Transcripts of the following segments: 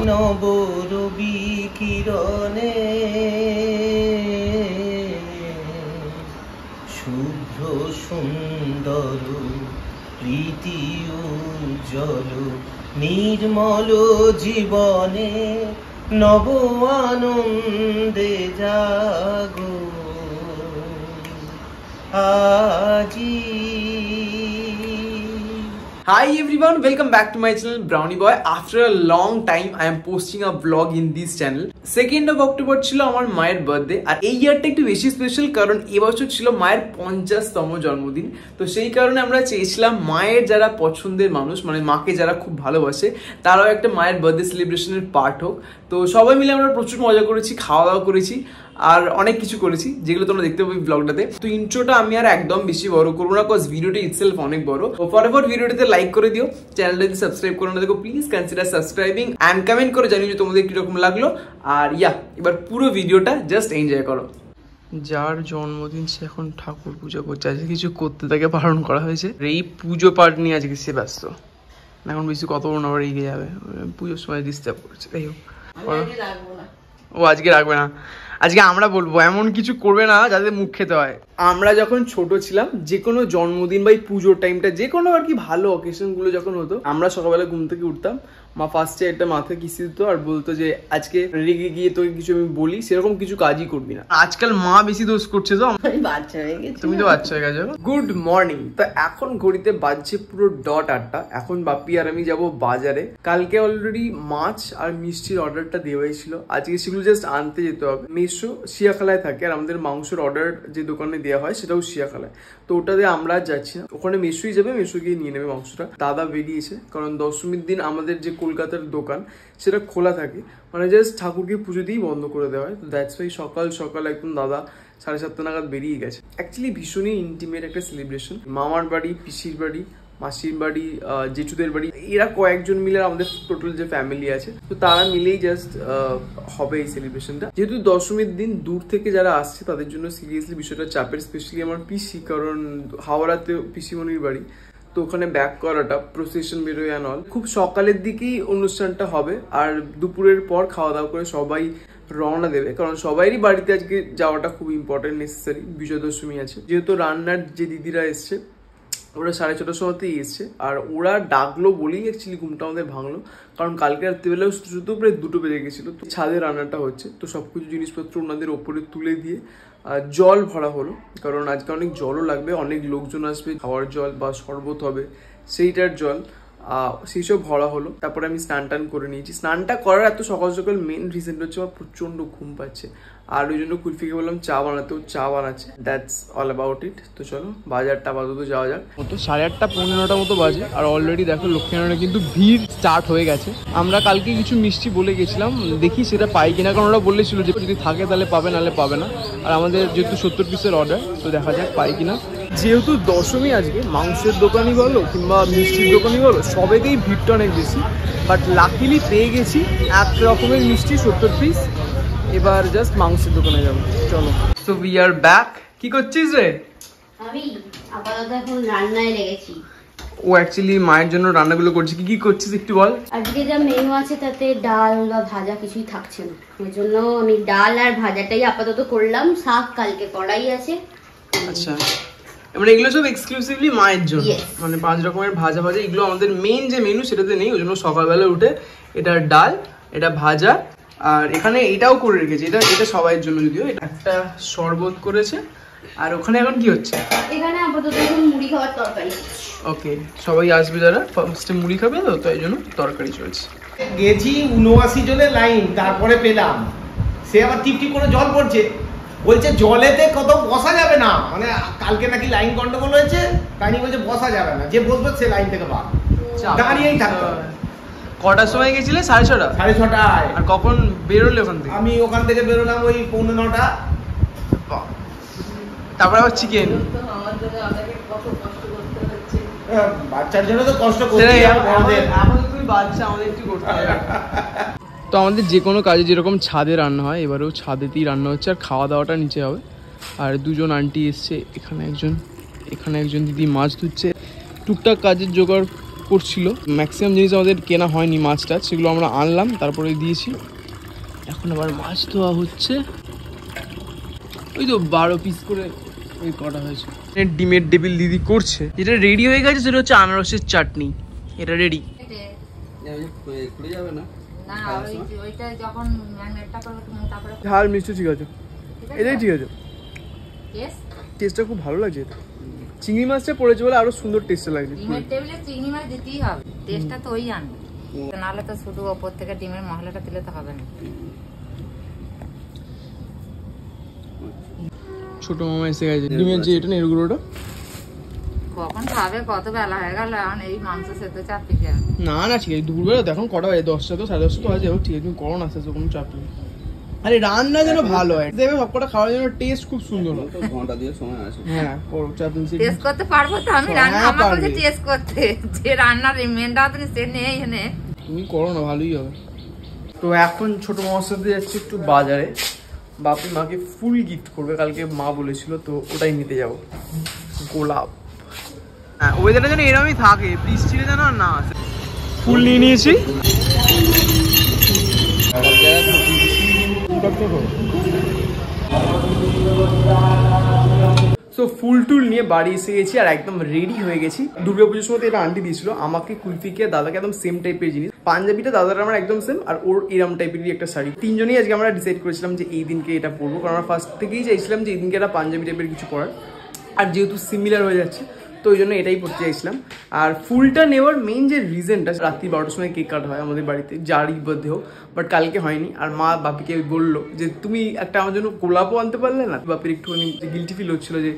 নবরবি কিরণে শুভ্র সুন্দর প্রীতি উজ্জ্বল নির্মল জীবনে নব আনন্দে জাগো আজি। Hi everyone, welcome back to my channel Brownie Boy. After a long time I am posting a vlog in this channel. 2nd of October ছিল আমার মায়ের বার্থডে, আর এই ইয়ারটা একটু বেশি স্পেশাল কারণ এবছর ছিল মায়ের 50তম জন্মদিন। তো সেই কারণে আমরা চেয়েছিলাম মায়ের যারা পছন্দের মানুষ, মানে মাকে যারা খুব ভালোবাসে, তারাও একটা মায়ের বার্থডে সেলিব্রেশনের পার্ট হোক। তো সবাই মিলে আমরা প্রচুর মজা করেছি, খাওয়া দাওয়া করেছি, আর অনেক কিছু করেছি যেগুলো তোমরা দেখতে পাবে ব্লগটাতে। তো ইন্ট্রোটা আমি আর একদম বেশি বড় করবো না, কজ ভিডিওটা ইটসেলফ অনেক বড়। তো ফটাফট ভিডিওটাতে লাইক করে দিও, চ্যানেলটা যদি সাবস্ক্রাইব করে না দেখো please consider subscribing and comment করে জানিও যে তোমাদের কিরকম লাগলো। আর এবার পুরো ভিডিওটা জাস্ট এনজয় করো। যার জন্মদিন সে এখন ঠাকুর পুজো করছে, আজকে কিছু করতে তাকে বারণ করা হয়েছে। এই পুজো পাঠ নিয়ে আজকে সে ব্যস্ত, এখন বেশি কত বড় আবার এগিয়ে যাবে, পুজোর সময় ডিস্টার্ব করছে। যাই হোক, ও আজকে রাখবে না, আজকে আমরা বলবো এমন কিছু করবে না যাতে মুখ খেতে হয়। আমরা যখন ছোট ছিলাম, যে কোনো জন্মদিন বা পুজোর টাইমটা, যে কোনো আর কি ভালো অকেশন গুলো যখন হতো, আমরা সকালবেলা ঘুম থেকে উঠতাম, মা ফার্স্টে একটা মাথায় কিসি দিত আর বলতো যে আজকে রেগে গিয়ে তোকে কিছু আমি বলি, সেরকম কিছু কাজই করবি না। আজকাল মা বেশি দোষ করছে, তো বাচ্চা হয়ে গেছে, তুমি তো বাচ্চা হয়ে গেছো। Good morning. তো এখন ঘড়িতে বাজছে পুরো 8:00। এখন বাপ্পি আর আমি যাব বাজারে। কালকে অলরেডি মাছ আর মিষ্টির অর্ডারটা দেওয়া হয়েছিল, আজকে সেগুলো জাস্ট আনতে যেতে হবে। মেশো শিয়াখালায় থাকে, আর আমাদের মাংসের অর্ডার যে দোকানে দেওয়া হয় সেটাও শিয়াখালায়। তো ওটাতে আমরা যাচ্ছি না, ওখানে মেশোই যাবে, মেশো গিয়ে নিয়ে নেবে মাংসটা। দাদা বেরিয়েছে কারণ দশমীর দিন আমাদের যে কলকাতার দোকান সেটা খোলা থাকে, মানে জাস্ট ঠাকুরকে পুজো দিয়েই বন্ধ করে দেওয়া হয়। তো দ্যাটস ওয়াই সকাল সকাল একদম দাদা 7:30 নাগাদ বেরিয়ে গেছে। অ্যাকচুয়ালি ভীষণই ইন্টিমেট একটা সেলিব্রেশন। মামার বাড়ি, পিসির বাড়ি, মাসির বাড়ি, জেঠুদের বাড়ি, এরা কয়েকজন মিলে আমাদের টোটাল যে ফ্যামিলি আছে, তো তারা মিলেই জাস্ট হবে এই সেলিব্রেশনটা। যেহেতু দশমীর দিন দূর থেকে যারা আসছে তাদের জন্য সিরিয়াসলি বিষয়টা চাপের, স্পেশালি আমার পিসি, কারণ হাওড়াতে পিসিমণির বাড়ি। তো ওখানে ব্যাক করাটা, প্রসেশন বেরোয় অ্যান্ড অল, খুব সকালের দিকেই অনুষ্ঠানটা হবে, আর দুপুরের পর খাওয়া দাওয়া করে সবাই রওনা দেবে, কারণ সবাইরই বাড়িতে আজকে যাওয়াটা খুব ইম্পর্টেন্ট, নেসেসারি। বিজয়া দশমী আছে, যেহেতু রান্নার যে দিদিরা এসছে ওরা 6:30 সময়তেই এসছে, আর ওরা ডাকলো বলেই অ্যাকচুয়ালি ঘুমটা আমাদের ভাঙলো, কারণ কালকে রাত্রিবেলাও শুধু প্রায় 2টো বেজে গেছিলো। তো ছাদে রান্নাটা হচ্ছে, তো সবকিছু জিনিসপত্র ওনাদের ওপরে তুলে দিয়ে জল ভরা হলো, কারণ আজকে অনেক জলও লাগবে, অনেক লোকজন আসবে, খাওয়ার জল বা শরবত হবে সেইটার জল, সেই সব ভরা হলো। তারপরে আমি স্নান টান করে নিয়েছি। স্নানটা করার এত সকাল সকাল মেন রিজনটা হচ্ছে আমার প্রচন্ড ঘুম পাচ্ছে, আর ওই জন্য কুলফিকে বললাম চা বানাতে, ও চা বানাচ্ছে। That's all about it. তো চলো বাজারটা আপাতত যাওয়া যাক। মতো 8:30-9:15 মতো বাজে, আর অলরেডি দেখো লক্ষ্মীনারায়ণে কিন্তু ভিড় স্টার্ট হয়ে গেছে। আমরা কালকে কিছু মিষ্টি বলে গেছিলাম, দেখি সেটা পাই কিনা, কারণ ওরা বলেছিল যে যদি থাকে তাহলে পাবে, নাহলে পাবে না। আর আমাদের যেহেতু 70 পিসের অর্ডার, তো দেখা যাক পাই কিনা। যেহেতু দশমী আজকে, মাংসের দোকানই বলো কিংবা মিষ্টির দোকানই বলো, সবেতেই ভিড়টা অনেক বেশি, বাট লাকিলি পেয়ে গেছি এক রকমের মিষ্টি 70 পিস। এবার জাস্ট মাংসের দোকানে যাবো, চলো। So we are back. কি করছিস রে? আমি আপাতত এখন রান্নায় লেগেছি। ও অ্যাকচুয়ালি মায়ের জন্য রান্নাগুলো করছে। কি কি করছিস একটু বল। আজকে যা মেনু আছে তাতে ডাল বা ভাজা কিছুই থাকছে না, ওই জন্য আমি ডাল আর ভাজাটাই আপাতত করলাম। শাক কালকে করাই আছে। আচ্ছা, মানে এগুলো সব এক্সক্লুসিভলি মায়ের জন্য, মানে 5 রকমের ভাজা ভাজা, এগুলো আমাদের মেইন যে মেনু সেটাতে নেই। ওই জন্য সকালবেলা উঠে এটা ডাল, এটা ভাজা, আর এখানে এটাও করে রেখেছে, এটা সবাইয়ের জন্য। যদিও এটা একটা শরবত করেছে। আর ওখানে এখন কি হচ্ছে? এখানে আপাতত এখন মুড়ি খাওয়ার তরকারি। ওকে, সবাই আসবে যারা ফার্স্টে মুড়ি খাবে, তো তাই জন্য তরকারি চলছে। গেছি 79 জনের লাইন, তারপরে পেলাম সে আবার টিপটিপ করে জল পড়ছে, বলছে জলেতে কত বসা যাবে না, মানে কালকে নাকি লাইন গন্ডগোল হয়েছে, তাই নিয়ে বলছে বসা যাবে না, যে বসবে সে লাইন থেকে বার, দাঁড়িয়েই থাকতে হবে। কটার সময় গেছিলে? 6:30? 6:30। আর কখন বেরোলে ওখান থেকে? আমি ওখান থেকে বেরোলাম ওই 8:45। তারপরে আবার চিকেন। বাচ্চার জন্য তো কষ্ট করতেই হবে, আমাদের তুমি বাচ্চা, আমাদের একটু করতে হবে। তো আমাদের যে কোনো কাজে যেরকম ছাদে রান্না হয়, এবারেও ছাদেতেই রান্না হচ্ছে, আর খাওয়া দাওয়াটা নিচে হবে। আর 2জন আন্টি এসছে, এখানে একজন দিদি মাছ ধুচ্ছে, টুকটাক কাজের জোগাড় করছিল, ম্যাক্সিমাম জিনিস আমাদের কেনা হয়নি, মাছ টাছ সেগুলো আমরা আনলাম তারপরে দিয়েছি। এখন আবার মাছ ধোয়া হচ্ছে, ওই তো 12 পিস করে ওই কটা হয়েছে। ডিমের টেবিল দিদি করছে, যেটা রেডি হয়ে গেছে সেটা হচ্ছে আনারসের চাটনি। এটা রেডি যাবে না, ঝাল মিষ্টি ঠিক আছে, এটাই ঠিক আছে। টেস্টটা খুব ভালো লাগছে, এটা চিংড়ি মাছটা পড়েছে বলে আরো সুন্দর টেস্টটা লাগছে। ডিমের টেবিলে চিংড়ি মাছ দিতেই হবে, টেস্টটা তো ওই আনবে, নাহলে তো শুধু ওপর থেকে ডিমের মশলাটা দিলে তো হবে না। ছোট মামা এসে গেছে, ডিমের যে এটা নেড়গুলোটা কখন খাবে, কত বেলা হয়ে গেল, এখন এই মাংস সেদ্ধ চাপ পিকে। না না ঠিক আছে, দুপুরবেলা এখন কটা বাজে, 10টা তো 10:30 তো বাজে, ঠিক আছে তুমি করো না, আসতে কোনো চাপ নেই। আরে রান্না যেন ভালো হয়, দেখবে সবকটা খাওয়ার জন্য টেস্ট খুব সুন্দর হয়, ঘন্টা দিয়ে সময় আছে। হ্যাঁ করো, চাপ দিন টেস্ট করতে পারবো তো আমি, রান্না আমার কাছে টেস্ট করতে, যে রান্নার মেনটা তুমি সে নেই এনে তুমি করো না, ভালোই হবে। তো এখন ছোট মামার সাথে যাচ্ছি একটু বাজারে, বাপি মাকে ফুল গিফট করবে, কালকে মা বলেছিল, তো ওটাই নিতে যাবো। গোলাপ, হ্যাঁ ওয়েদারটা যেন এরকমই থাকে, বৃষ্টিটা যেন না আসে। ফুল নিয়ে নিয়েছি, সো ফুল টুল নিয়ে বাড়ি এসে গেছি আর একদম রেডি হয়ে গেছি। দুর্গাপুজোর সময় এটা আন্টি দিয়েছিল আমাকে, কুলফিকে দাদাকে একদম সেম টাইপের জিনিস, পাঞ্জাবিটা দাদার আমার একদম সেম, আর ওর এরম টাইপেরই একটা শাড়ি। তিনজনই আজকে আমরা ডিসাইড করেছিলাম যে এই দিনকে এটা পরবো, কারণ আমরা ফার্স্ট থেকেই চাইছিলাম যে এই দিনকে একটা পাঞ্জাবি টাইপের কিছু পরার, আর যেহেতু সিমিলার হয়ে যাচ্ছে তো ওই জন্য এটাই পড়তে চাইছিলাম। আর ফুলটা নেওয়ার মেইন যে রিজনটা, রাত্রি 12টার সময় কেক কাটা হয় আমাদের বাড়িতে, যারই বার্থডে হোক, বাট কালকে হয়নি। আর মা বাপিকে বললো যে তুমি একটা আমার জন্য গোলাপও আনতে পারলে না, বাপির একটুখানি গিল্টি ফিল হচ্ছিলো যে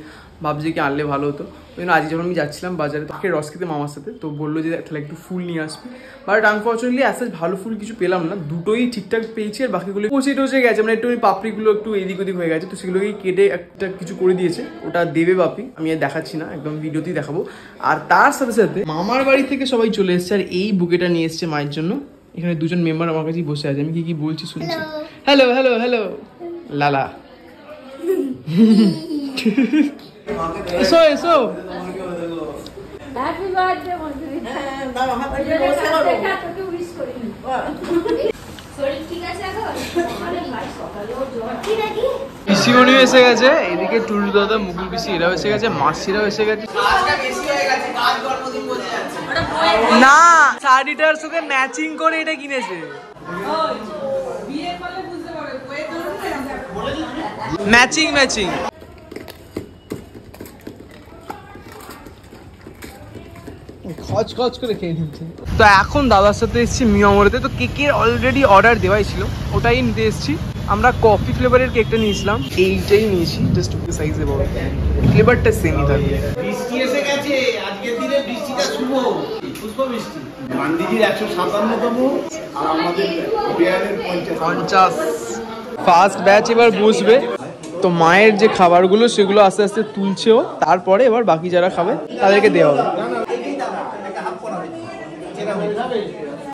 ভাবছি কি আনলে ভালো হতো। ওই জন্য আজ যখন আমি যাচ্ছিলাম বাজারে তাকে রস খেতে মামার সাথে, তো বললো যে তাহলে একটু ফুল নিয়ে আসবে, বাট আনফর্চুনেটলি অ্যাজ ভালো ফুল কিছু পেলাম না, দুটোই ঠিকঠাক পেয়েছি, আর বাকিগুলো পচে টচে গেছে, মানে একটু পাপড়িগুলো একটু এদিক ওদিক হয়ে গেছে, তো সেগুলোকেই কেটে একটা কিছু করে দিয়েছে, ওটা দেবে বাপি, আমি আর দেখাচ্ছি না, একদম ভিডিওতেই দেখাবো। আর তার সাথে সাথে মামার বাড়ি থেকে সবাই চলে এসছে, আর এই বুকেটা নিয়ে এসছে মায়ের জন্য। এখানে দুজন মেম্বার আমার কাছেই বসে আছে, আমি কি কি বলছি শুনছি। হ্যালো হ্যালো হ্যালো লালা, এসো এসো, হ্যাপি বার্থডে পিসিমণিও এসে গেছে, এদিকে টুলু দাদা, মুকুল পিসি এরাও এসে গেছে, মাসিরাও এসে গেছে। না শাড়িটার সাথে ম্যাচিং করে এটা কিনেছে, ম্যাচিং ম্যাচিং। খচ খচ করে খেয়ে নিচ্ছে। তো এখন দাদার সাথে এসেছি মিয়ামরিতে, তো কেকের অলরেডি অর্ডার দেওয়াই ছিল, ওটাই নিতে এসেছি। আমরা কফি ফ্লেভারের কেকটা নিয়েছিলাম, এইটাই নিয়েছি, জাস্ট সাইজে বড়, ফ্লেভারটা সেমই থাকবে। বৃষ্টি এসে গেছে, আজকের দিনে বৃষ্টিটা শুভ, পুষ্প বৃষ্টি। গান্ধীজির 157তম আর আমাদের 50 ফার্স্ট ব্যাচ এবার বসবে। তো মায়ের যে খাবারগুলো সেগুলো আস্তে আস্তে তুলছেও, তারপরে এবার বাকি যারা খাবে তাদেরকে দেওয়া হবে।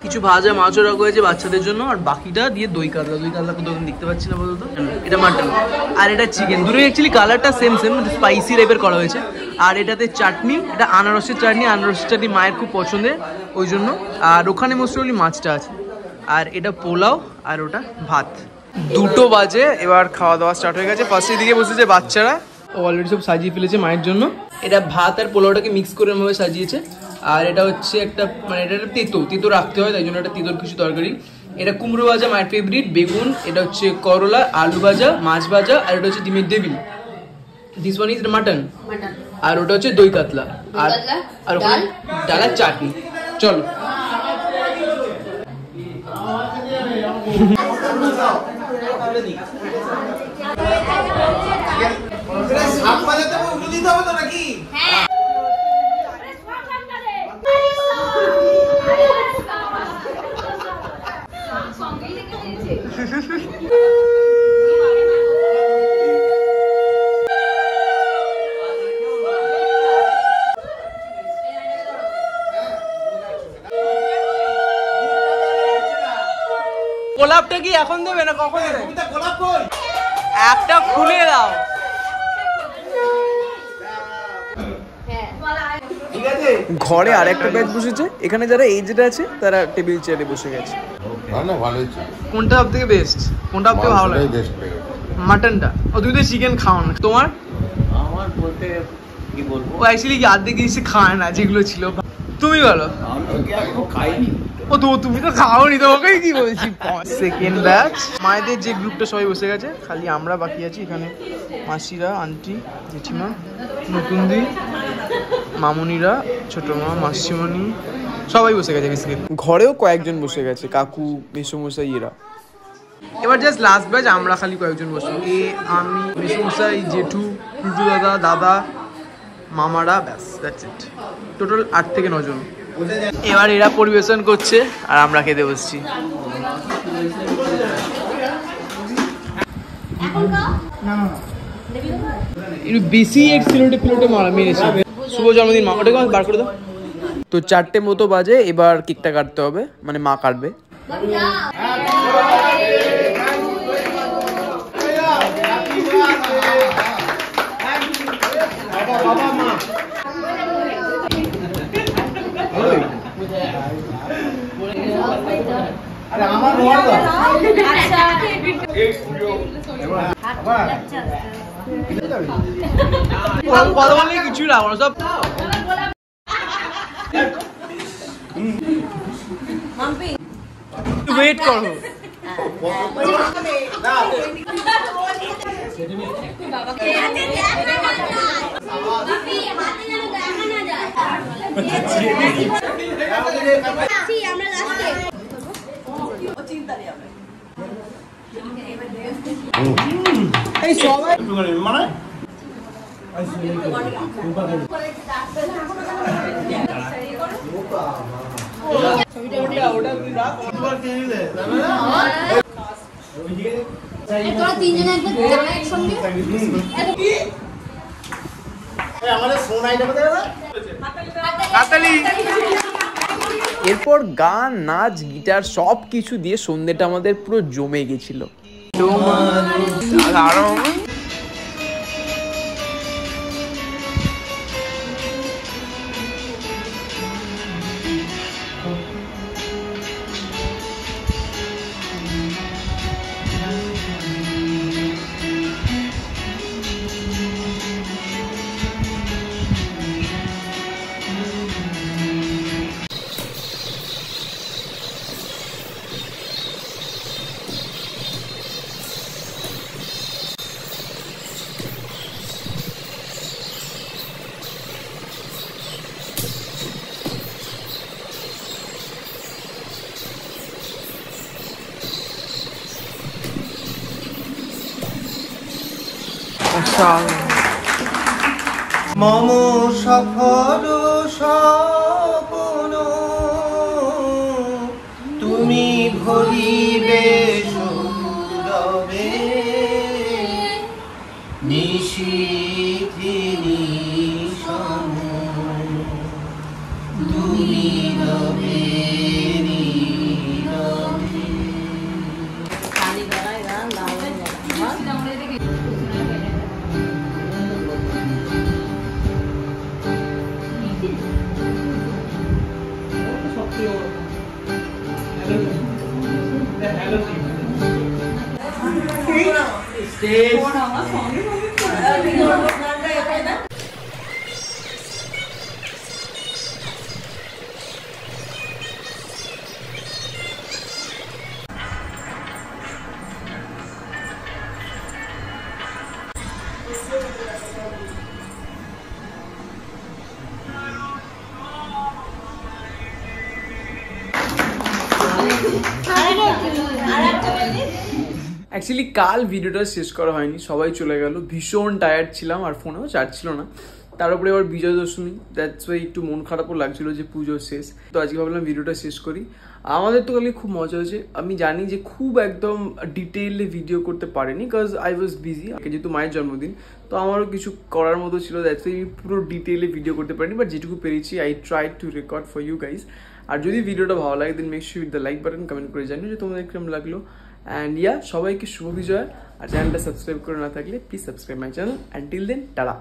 কিছু ভাজা মাছও রাখা হয়েছে বাচ্চাদের জন্য, আর বাকিটা দিয়ে দই কাতলা। দই কাতলা তো দেখতে পাচ্ছি না বলতো, এটা মাটন আর এটা চিকেন, দুটোই অ্যাকচুয়ালি কালারটা সেম সেম, স্পাইসি টাইপের করা হয়েছে। আর এটাতে চাটনি, এটা আনারসের চাটনি, আনারসের চাটনি মায়ের খুব পছন্দের ওই জন্য। আর ওখানে মোস্টলি মাছটা আছে, আর এটা পোলাও, আর ওটা ভাত। 2টো বাজে, এবার খাওয়া দাওয়া স্টার্ট হয়ে গেছে। ফার্স্টের দিকে বসেছে বাচ্চারা, অলরেডি সব সাজিয়ে ফেলেছে মায়ের জন্য। এটা ভাত আর পোলাওটাকে মিক্স করে ভাবে সাজিয়েছে। আর এটা হচ্ছে একটা, মানে এটা একটা তেতো রাখতে হয়, তাই জন্য এটা তেতোর কিছু তরকারি। এটা কুমড়ো ভাজা মায়ের ফেভারিট, বেগুন, এটা হচ্ছে করলা, আলু ভাজা, মাছ ভাজা, আর এটা হচ্ছে ডিমের table. This one is mutton, আর ওটা হচ্ছে দই কাতলা, আর ওখানে ডাল আর চাটনি। চলো সাপ বাজাতে উঠে দিতে হবে তো নাকি? গোলাপটা কি এখন দেবে না কখন দেবে? গোলাপ কই? একটা খুলে দাও। ঠিক আছে, ঘরে আর একটা ব্যাচ বসেছে, এখানে যারা এজড আছে তারা টেবিল চেয়ারে বসে গেছে। কোনটা সব থেকে বেস্ট, কোনটা সব থেকে ভালো লাগে? মাটনটা। ও তুমি তো চিকেন খাও না, তোমার? আমার বলতে কি বলবো, ও অ্যাকচুয়ালি কি আর্ধেক জিনিস খায় না যেগুলো ছিল। তুমি বলো। খাইনি। ও তো তুমি তো খাওনি, তোমাকে কি বলছি। সেকেন্ড ব্যাচ মায়েদের যে গ্রুপটা সবাই বসে গেছে, খালি আমরা বাকি আছি এখানে। মাসিরা, আন্টি, জেঠিমা, নতুনদি, মামুনিরা, ছোট মা, মাসিমণি সবাই বসে গেছে বেসিক্যালি। ঘরেও কয়েকজন বসে গেছে, কাকু, মেসোমশাই এরা। এবার জাস্ট লাস্ট ব্যাচ আমরা খালি কয়েকজন বসে, আমি, মেসোমশাই, জেঠু, টুটু দাদা, দাদা, মামারা, ব্যাস দ্যাটস ইট। টোটাল 8 থেকে 9 জন। এবার এরা পরিবেশন করছে আর আমরা খেতে বসছি। একটু বেশি প্লেটে মারা মেরেছে। শুভ জন্মদিন মা, ওটাকে বার করে দাও। তো 4টে মতো বাজে, এবার কেকটা কাটতে হবে, মানে মা কাটবে। কিছু লাগো না, সব ওয়েট করো। এই সবাই মানে এরপর গান, নাচ, গিটার সব কিছু দিয়ে সন্ধ্যেটা আমাদের পুরো জমে গেছিল। মম সফল স্বপ্ন তুমি ভরিবে সৌরভে, নিশীথে নিশম তুমি রবে নীরবে। অ্যাকচুয়ালি কাল ভিডিওটা শেষ করা হয়নি, সবাই চলে গেল, ভীষণ টায়ার্ড ছিলাম আর ফোনেও চার্জ ছিল না। তার উপরে এবার বিজয় দশমী, দ্যাটস ওয়াই একটু মন খারাপও লাগছিল যে পুজো শেষ। তো আজকে ভাবলাম ভিডিওটা শেষ করি। আমাদের তো কালকে খুব মজা হয়েছে। আমি জানি যে খুব একদম ডিটেইলে ভিডিও করতে পারিনি, বিকজ আই ওয়াজ বিজি, যেহেতু মায়ের জন্মদিন, তো আমারও কিছু করার মতো ছিল, দ্যাটস ওয়াই পুরো ডিটেইলে ভিডিও করতে পারিনি, বাট যেটুকু পেরেছি I try to record for you guys. আর যদি ভিডিওটা ভালো লাগে then make sure with the like button, comment করে জানিও যে তোমাদের কেমন লাগলো। অ্যান্ড ইয়া, সবাইকে শুভ বিজয়। আর চ্যানেলটা সাবস্ক্রাইব করে না থাকলে please subscribe my channel. And till then tata.